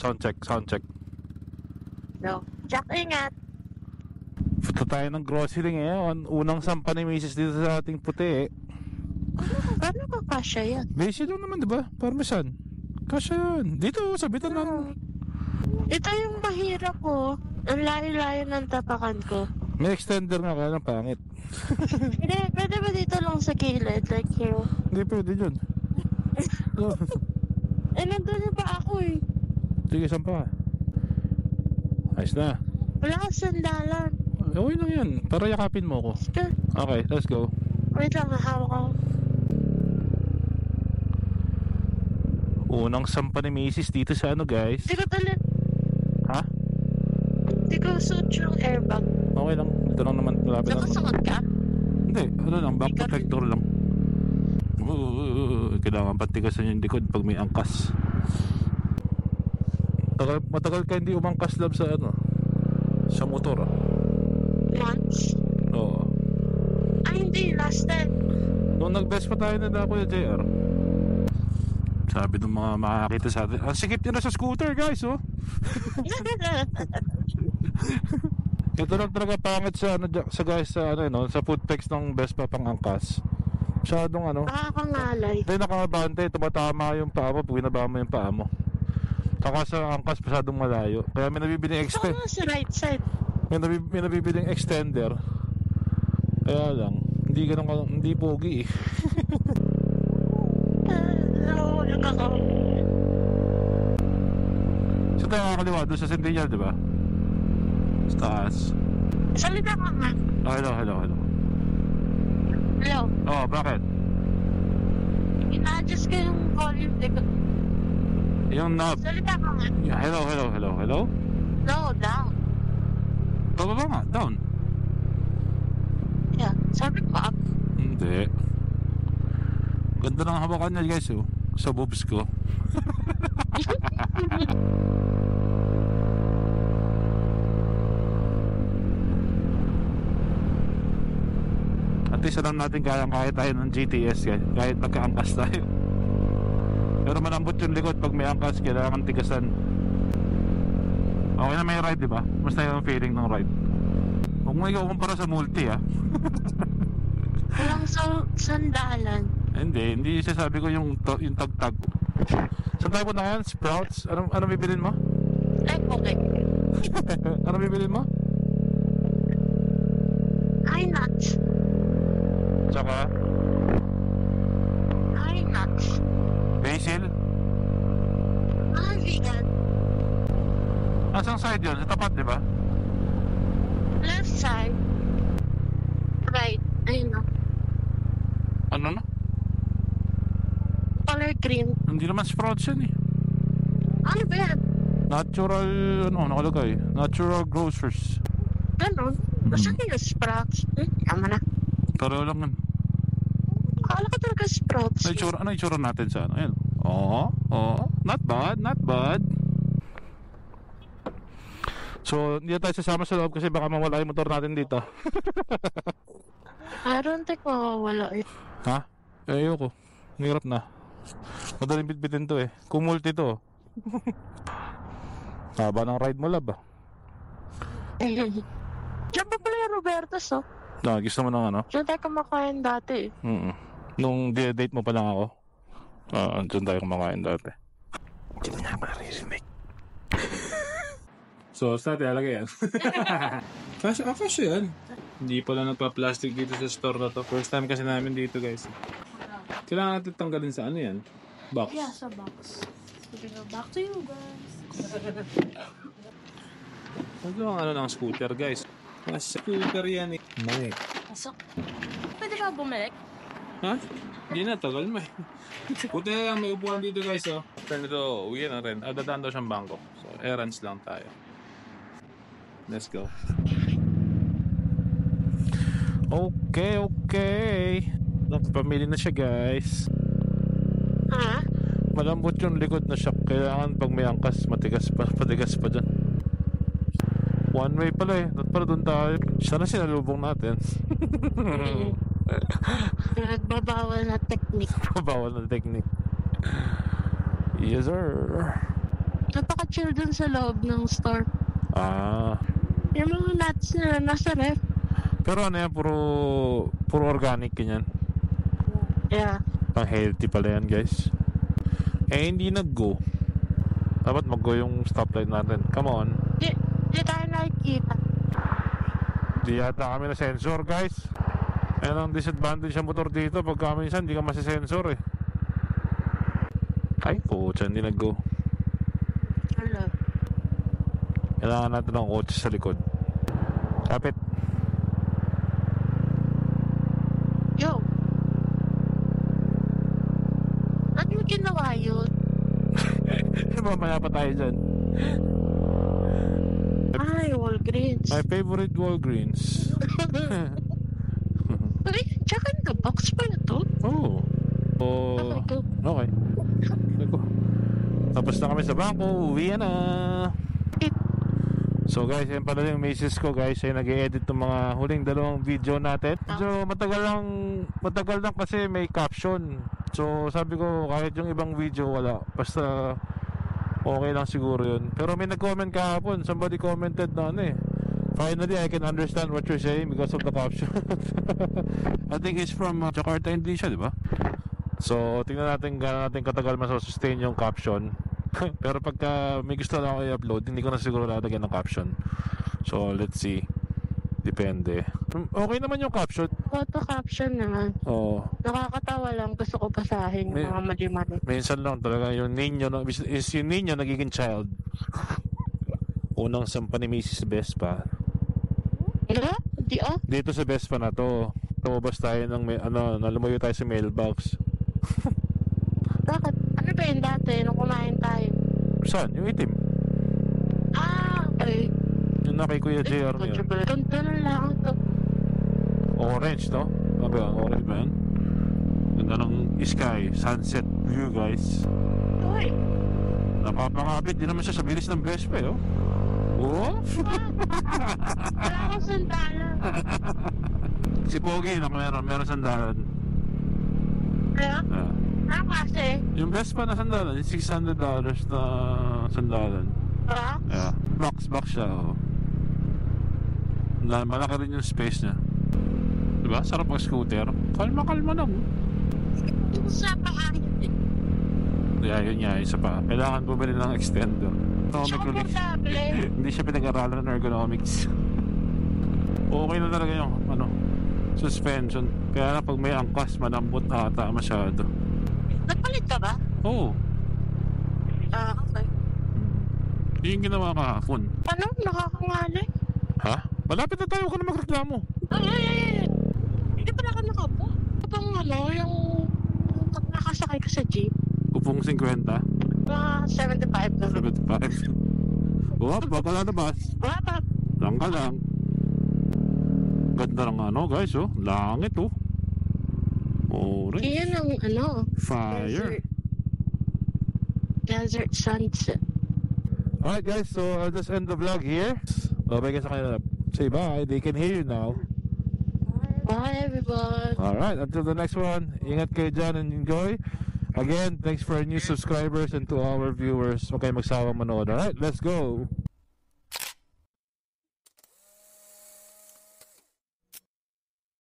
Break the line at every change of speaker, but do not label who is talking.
Sound check, sound check.
No. Jack, ingat.
Punta tayo ng grocery ngayon. Unang sampa ni Mrs. dito sa ating puti.
Paano ka kasya yan?
Basic lang naman, di ba? Parmesan. Kasya yan. Dito, sabitan lang.
Ito yung mahirap ko. Ang layo-layo ng tapakan ko.
May extender nga kaya ng pangit.
Hindi, pwede ba dito lang sa gilid? Like here.
Hindi pwede dyan.
Nandun na ba ako eh?
Sige, sampa ka. Ayos na.
Wala kang sandalan.
Okay lang yan. Para yakapin mo ako. Okay, let's go.
Wait lang, hawak ako.
Unang sampa ni Mrs. dito sa ano, guys.
Hindi ko talit.
Ha?
Hindi ko suot yung airbag.
Okay lang. Dito lang naman. Malapit lang.
Nakasuot ka?
Hindi. Ano lang. Back protector lang. Kailangan patigasan yung likod pag may angkas. Matagal ka hindi umangkas lab sa ano, sa motor.
Months?
Oo.
Ay hindi, last time.
Nung nag-best pa tayo na Kuya JR, sabi ng mga makakita sa atin, ang sikip nyo na sa scooter guys, oh. Ito lang talaga pangit sa ano, sa guys sa ano, no, sa footpegs ng Vespa pang angkas. Masyadong ano,
Nakakangalay.
hindi nakabante, tumatama yung paa mo, binaba mo yung paa mo. Saka sa angkas masyadong malayo. Kaya may nabibiling
Saan sa right side?
may nabibiling extender. Kaya lang, hindi pogi eh.
Nahulog ako.
So tayo kakaliwa doon sa Centennial, di ba? Sa taas.
Salita ka nga.
Oh, hello.
Hello.
Oh, bakit?
Ina-adjust ko yung volume.
Yung knob.
Salita ka nga.
Hello?
No, down.
Bababa nga, down.
Yeah, sabi ko up.
Hindi. Ganda ng hawakan niya guys, oh. Sa boobs ko. At least alam natin kaya tayo ng GTS kahit nagkaangkas tayo. Pero malambot yung likod pag may angkas, kailangan tigasan. Okay na may ride, di ba? Basta yung feeling ng ride. Huwag mo ikaw kumpara sa multi, ah.
Walang sandalan.
Hindi sasabi ko yung tag-tag. Saan tayo punta ngayon? Sprouts? Ano bibilin mo?
Ay, okay.
Ano bibilin mo?
High nuts.
Tsaka?
High nuts.
Basil?
Vegan.
Asang side yun? Sa tapat, di ba?
Left side. Right. Ayun na.
Ano na?
Color green.
Hindi naman sprouts yan eh.
Ano ba yan?
Natural, nakalagay? Natural grocers.
Ganon. Basta yung sprouts. Tama na.
Pero lang yan.
Akala ko talaga sprouts.
Ano itsura natin sa ano? Ayan. Not bad. So, hindi tayo sasama sa loob kasi baka mawala yung motor natin dito.
I don't think mawawala eh.
Ha? Ayoko. Hirap na. Madaling bitbitin to eh. Kumulti to. Haba ng ride mo, lab, ah.
Diyan pa pala yung Roberto's, oh.
Gusto mo ng ano?
Diyan tayo kumakain dati eh.
Nung date mo pa lang ako. Diyan tayo kumakain dati. Hindi mo na maririnig. So, sa talaga yan. Kasi yan. Hindi pala nagpa-plastic dito sa store na to. First time kasi namin dito, guys. Kailangan natin tanggalin sa ano yan? Box.
Yeah, sa box. Sige, back to you guys.
Ano ang ano ng scooter, guys? Scooter yan eh. May.
Pasok. Pwede ka bumalik?
Ha? Hindi na, tagal mo eh. Buti na lang may upuan dito, guys, oh. Pero ito, uwi na rin. Dadaan daw siyang bangko. So, errands lang tayo. Let's go. Okay. Nakapamili na siya, guys.
Ha?
Malambot yung likod na shock. Kailangan pag may angkas, patigas pa dyan. One way pala eh. Dapat pala doon tayo. Sana sinalubong natin.
Nagbabawal na technique.
Bawal na technique. Yes sir.
Napaka-chill dun sa loob ng store.
Ah.
Yung mga nuts na nasa ref.
Pero ano yan, puro organic ganyan.
Yeah.
Pang healthy pala yan guys. Eh hindi nag-go. Dapat mag-go yung stoplight natin. Come on.
Di tayo nakikita.
Di yata kami na sensor guys. Ayan ang disadvantage sa motor dito. Pagka minsan di ka masisensor eh. Ay po, hindi nag-go.
Hello.
Kailangan natin ng kotse sa likod. Kapit.
Yo. Ano yung ginawa yun?
Mamaya pa tayo dyan.
Ay, Walgreens.
My favorite Walgreens.
Ay, tsaka in the box pala to.
Oh. Oh.
Okay, go.
Okay. Go. Tapos na kami sa bangko. Uwi na. So guys, yan pala yung misis ko guys ay nag-i-edit ng mga huling dalawang video natin. So matagal lang kasi may caption. So sabi ko kahit yung ibang video wala. Basta okay lang siguro yun. Pero may nag-comment kahapon. Somebody commented na ano eh. Finally, I can understand what you're saying because of the caption. I think it's from Jakarta, Indonesia, di ba? So tingnan natin gaano natin katagal masustain yung caption. Pero pagka may gusto lang ako i-upload, hindi ko na siguro lalagyan ng caption. So let's see. Depende. Okay naman yung caption.
Photo caption naman.
Oo.
Nakakatawa lang. Gusto ko basahin yung mga mali-mali.
Minsan lang talaga yung ninyo is yung ninyo nagiging child. Unang sampa ni Mrs. Vespa.
Wala? Hindi ah.
Dito sa Vespa na to. Tumabas tayo ng lumayo tayo sa mailbox.
Bakit? Ano ba yun dati nung kumain tayo?
Saan? Yung itim.
Ah, okay.
Yung na kay Kuya JR niya.
Ganda na lang ito.
Orange, no? Ano ba yan? Orange ba yan? Ganda ng sky. Sunset view, guys.
Uy.
Napapakapit. Di naman siya sa bilis ng Vespa, eh, oh. Oh?
Wala akong sandalan.
Si Pogi, meron sandalan.
Kaya? Ano kasi?
Yung Vespa na sandalan, yung $600 na sandalan.
Ha?
Yeah. Box siya, oh. Malaki rin yung space niya. Diba? Sarap mag-scooter. Kalma lang.
Ito sa pakain.
Yeah, yun nga, isa pa. Kailangan bumili ng extender.
Komportable.
Hindi siya pinag-aralan ng ergonomics. Okay na talaga yung suspension. Kaya na pag may angkas, malambot ata masyado.
Nagpalit ka ba?
Oo.
Ah, okay.
Yung ginawa kahapon.
Ano? Nakakangali?
Ha? Malapit na tayo, huwag ka na magreklamo.
Ay. Hindi pala ka nakapo. Kapag yung nakasakay ka sa jeep.
Upong 50.
Mga 75 na.
75. Wap, baka lalabas.
Wala.
Lang ka lang. Ganda ng guys, oh. Langit, oh. Orange.
Iyan ang
Fire.
Desert sunset.
Alright guys, so I'll just end the vlog here. Bye guys sa kanila. Say bye, they can hear you now.
Bye everyone.
Alright, until the next one. Ingat kayo dyan and enjoy. Again, thanks for our new subscribers and to our viewers. Huwag kayo magsawang manood. Alright, let's go.